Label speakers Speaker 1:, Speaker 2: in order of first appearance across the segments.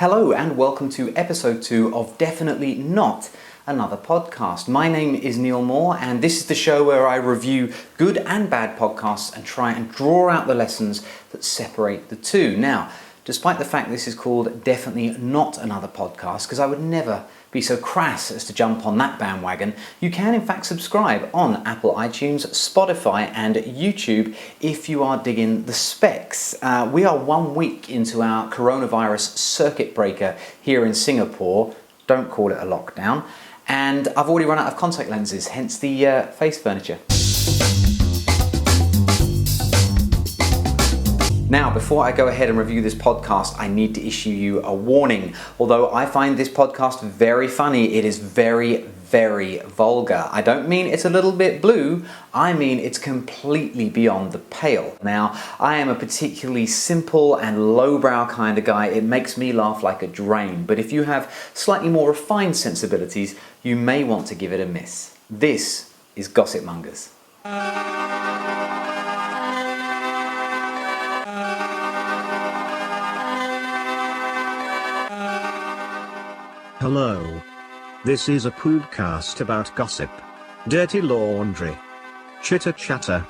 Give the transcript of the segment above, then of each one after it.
Speaker 1: Hello and welcome to episode 2 of Definitely Not Another Podcast. My name is Neal Moore and this is the show where I review good and bad podcasts and try and draw out the lessons that separate the two. Now, despite the fact this is called Definitely Not Another Podcast, because I would never be so crass as to jump on that bandwagon, you can in fact subscribe on Apple iTunes, Spotify and YouTube if you are digging the specs. We are 1 week into our coronavirus circuit breaker here in Singapore. Don't call it a lockdown. And I've already run out of contact lenses, hence the face furniture. Now, before I go ahead and review this podcast, I need to issue you a warning. Although I find this podcast very funny, it is very, very vulgar. I don't mean it's a little bit blue, I mean it's completely beyond the pale. Now, I am a particularly simple and lowbrow kind of guy. It makes me laugh like a drain. But if you have slightly more refined sensibilities, you may want to give it a miss. This is Gossipmongers.
Speaker 2: Hello. This is a podcast about gossip, dirty laundry, chitter-chatter,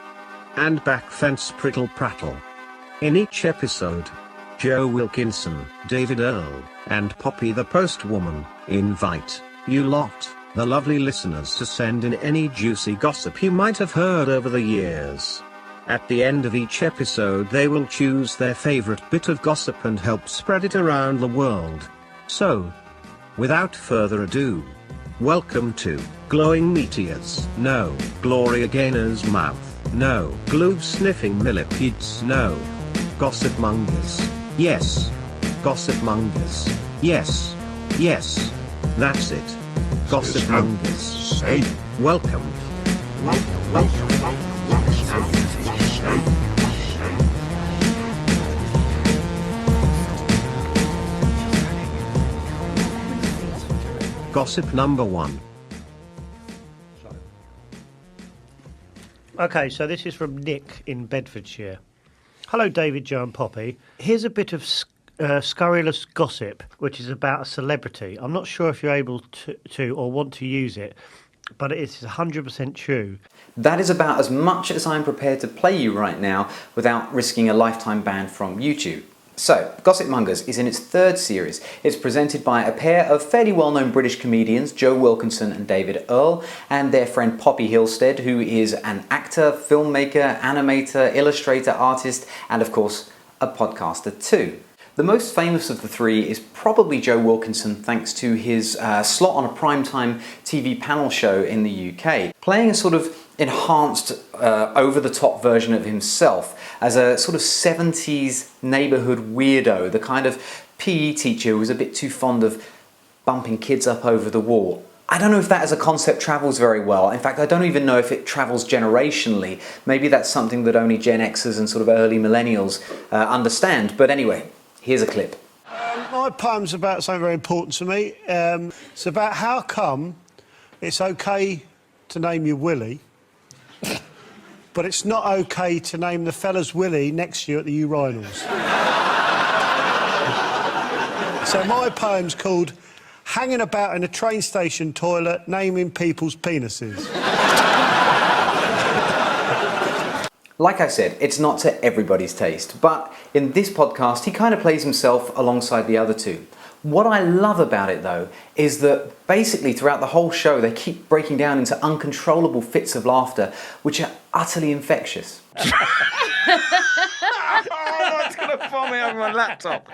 Speaker 2: and backfence prittle-prattle. In each episode, Joe Wilkinson, David Earl, and Poppy the Postwoman invite you lot, the lovely listeners, to send in any juicy gossip you might have heard over the years. At the end of each episode they will choose their favorite bit of gossip and help spread it around the world. So, without further ado, welcome to Glowing Meteors, no, Gloria Gaynor's mouth, no, glue-sniffing millipedes, no, Gossipmongers, yes, Gossipmongers, yes, yes, that's it, Gossipmongers, welcome. Gossip number 1.
Speaker 3: Okay, so this is from Nick in Bedfordshire. Hello, David, Joe and Poppy. Here's a bit of scurrilous gossip, which is about a celebrity. I'm not sure if you're able to or want to use it, but it is 100% true.
Speaker 1: That is about as much as I'm prepared to play you right now without risking a lifetime ban from YouTube. So, Gossipmongers is in its 3rd series. It's presented by a pair of fairly well-known British comedians, Joe Wilkinson and David Earl, and their friend Poppy Hillstead, who is an actor, filmmaker, animator, illustrator, artist, and of course, a podcaster too. The most famous of the three is probably Joe Wilkinson, thanks to his slot on a primetime TV panel show in the UK, playing a sort of enhanced, over-the-top version of himself as a sort of 70s neighbourhood weirdo, the kind of PE teacher who was a bit too fond of bumping kids up over the wall. I don't know if that as a concept travels very well. In fact, I don't even know if it travels generationally. Maybe that's something that only Gen Xers and sort of early millennials understand. But anyway, here's a clip.
Speaker 4: My poem's about something very important to me. It's about how come it's okay to name you Willie, but it's not okay to name the fella's Willie next to you at the urinals. So my poem's called Hanging About in a Train Station Toilet Naming People's Penises.
Speaker 1: Like I said, it's not to everybody's taste, but in this podcast he kind of plays himself alongside the other two. What I love about it though is that basically throughout the whole show they keep breaking down into uncontrollable fits of laughter which are utterly infectious.
Speaker 5: Oh, it's going to fall me over my laptop.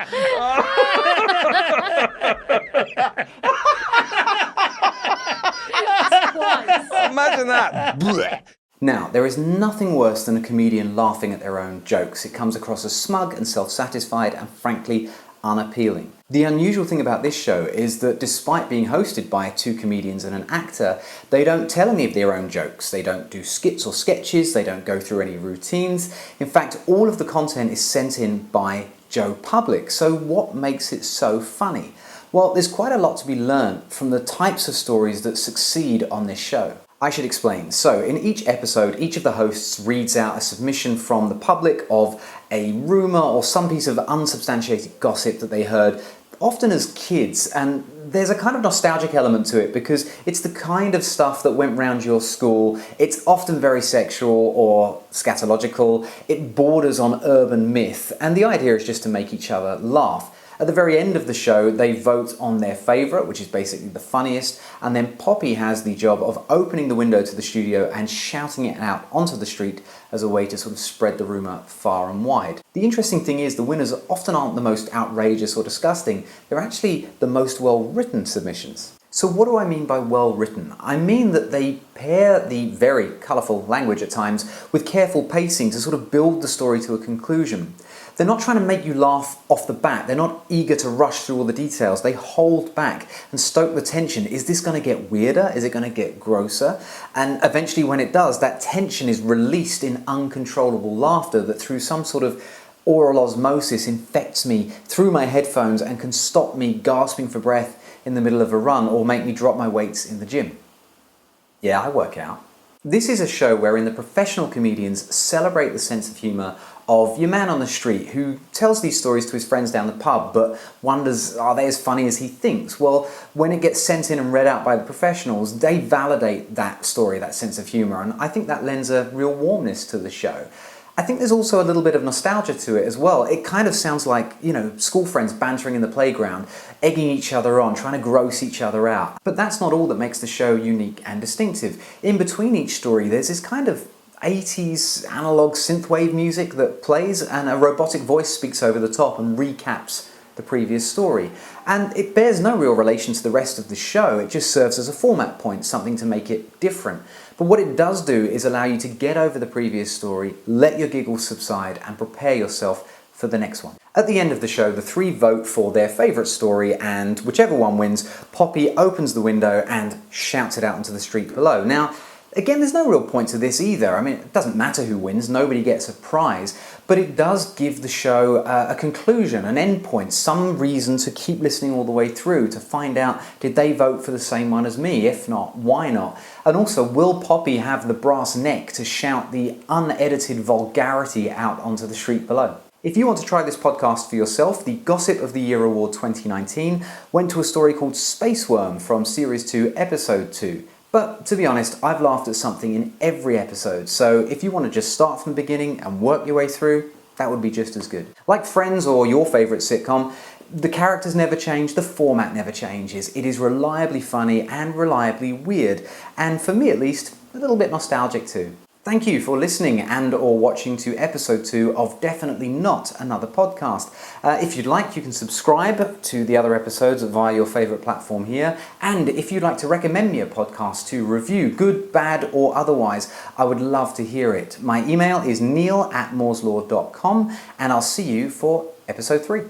Speaker 5: Imagine that.
Speaker 1: Now, there is nothing worse than a comedian laughing at their own jokes. It comes across as smug and self-satisfied and frankly unappealing. The unusual thing about this show is that despite being hosted by 2 comedians and an actor, they don't tell any of their own jokes. They don't do skits or sketches, they don't go through any routines. In fact, all of the content is sent in by Joe Public. So what makes it so funny? Well, there's quite a lot to be learned from the types of stories that succeed on this show. I should explain. So in each episode, each of the hosts reads out a submission from the public of a rumour or some piece of unsubstantiated gossip that they heard often as kids, and there's a kind of nostalgic element to it because it's the kind of stuff that went round your school. It's often very sexual or scatological. It borders on urban myth, and the idea is just to make each other laugh. At the very end of the show, they vote on their favourite, which is basically the funniest, and then Poppy has the job of opening the window to the studio and shouting it out onto the street as a way to sort of spread the rumour far and wide. The interesting thing is the winners often aren't the most outrageous or disgusting, they're actually the most well-written submissions. So what do I mean by well-written? I mean that they pair the very colourful language at times with careful pacing to sort of build the story to a conclusion. They're not trying to make you laugh off the bat. They're not eager to rush through all the details. They hold back and stoke the tension. Is this going to get weirder? Is it going to get grosser? And eventually when it does, that tension is released in uncontrollable laughter that through some sort of oral osmosis infects me through my headphones and can stop me gasping for breath in the middle of a run or make me drop my weights in the gym. Yeah, I work out. This is a show wherein the professional comedians celebrate the sense of humour of your man on the street who tells these stories to his friends down the pub but wonders, are they as funny as he thinks? Well, when it gets sent in and read out by the professionals, they validate that story, that sense of humour, and I think that lends a real warmness to the show. I think there's also a little bit of nostalgia to it as well. It kind of sounds like, school friends bantering in the playground, egging each other on, trying to gross each other out. But that's not all that makes the show unique and distinctive. In between each story, there's this kind of 80s analog synthwave music that plays and a robotic voice speaks over the top and recaps the previous story. And it bears no real relation to the rest of the show, it just serves as a format point, something to make it different. But what it does do is allow you to get over the previous story, let your giggles subside and prepare yourself for the next one. At the end of the show, the three vote for their favourite story and whichever one wins, Poppy opens the window and shouts it out into the street below. Now, again, there's no real point to this either. I mean, it doesn't matter who wins, nobody gets a prize, but it does give the show a conclusion, an end point, some reason to keep listening all the way through, to find out, did they vote for the same one as me? If not, why not? And also, will Poppy have the brass neck to shout the unedited vulgarity out onto the street below? If you want to try this podcast for yourself, the Gossip of the Year Award 2019 went to a story called Space Worm from Series 2, Episode 2. But to be honest, I've laughed at something in every episode, so if you want to just start from the beginning and work your way through, that would be just as good. Like Friends or your favourite sitcom, the characters never change, the format never changes. It is reliably funny and reliably weird, and for me at least, a little bit nostalgic too. Thank you for listening and or watching to episode 2 of Definitely Not Another Podcast. If you'd like, you can subscribe to the other episodes via your favourite platform here. And if you'd like to recommend me a podcast to review, good, bad or otherwise, I would love to hear it. My email is neal@mooreslaw.com and I'll see you for episode 3.